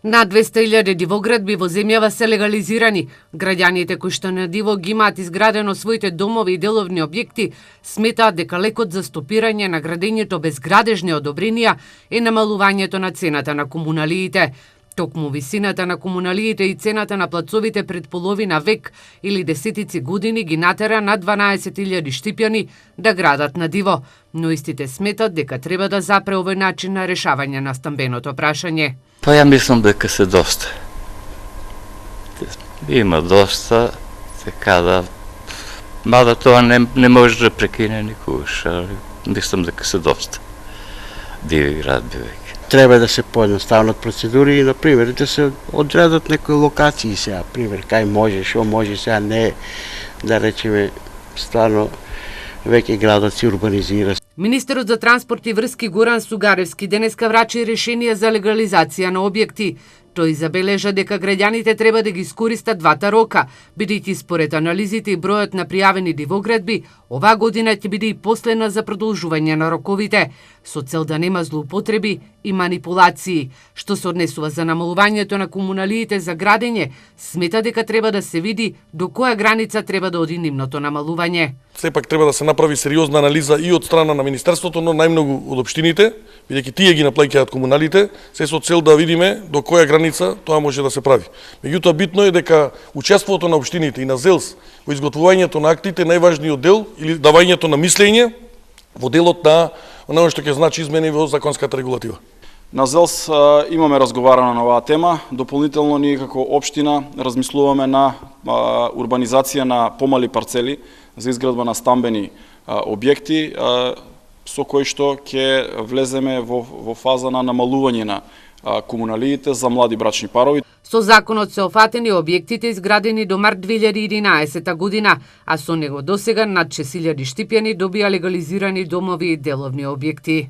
Над 200.000 дивоградби во земјава се легализирани. Граѓаните кои што на диво ги имаат изградено своите домови и деловни објекти сметаат дека лекот за стопирање на градењето без градежни одобренија е намалувањето на цената на комуналиите. Токму висината на комуналиите и цената на плацовите пред половина век или десетици години ги натера на 12.000 штипјани да градат на диво, но истите сметат дека треба да запре овој начин на решавање на стамбеното прашање. Па ја мислам дека се доста. Има доста, така да... Мада тоа не може да прекине никогаш, мислам дека се доста. Диви градби веќе. Треба да се поедноставнат процедури и, например, да се одредат некои локации сега, пример, кај може, шо може, сега не, да речеме, стварно, веќе градот се урбанизира. Министерот за транспорт и врски Горан Сугаревски денеска врачи решение за легализација на објекти. Тој забележа дека граѓаните треба да ги искористат двата рока, бидејќи според анализите и бројот на пријавени дивоградби, оваа година ќе биде и последна за продолжување на роковите, со цел да нема злоупотреби и манипулации. Што се однесува за намалувањето на комуналиите за градење, смета дека треба да се види до која граница треба да оди нивното намалување. Сепак треба да се направи сериозна анализа и од страна на Министерството, но најмногу од општините, бидејќи тие ги наплаќаат комуналите, се со цел да видиме до која граница тоа може да се прави. Меѓутоа битно е дека учеството на општините и на ЗЕЛС во изготвувањето на актите е најважниот дел или давањето на мислење во делот на оно што ќе значи измени во законската регулатива. На ЗЕЛС имаме разговарано на оваа тема. Дополнително ние како општина размислуваме на урбанизација на помали парцели за изградба на стамбени објекти, со кои што ќе влеземе во фаза на намалување на комуналиите за млади брачни парови. Со законот се офатени објектите изградени до март 2011 година, а со него досега над 6.000 штипјани добија легализирани домови и деловни објекти.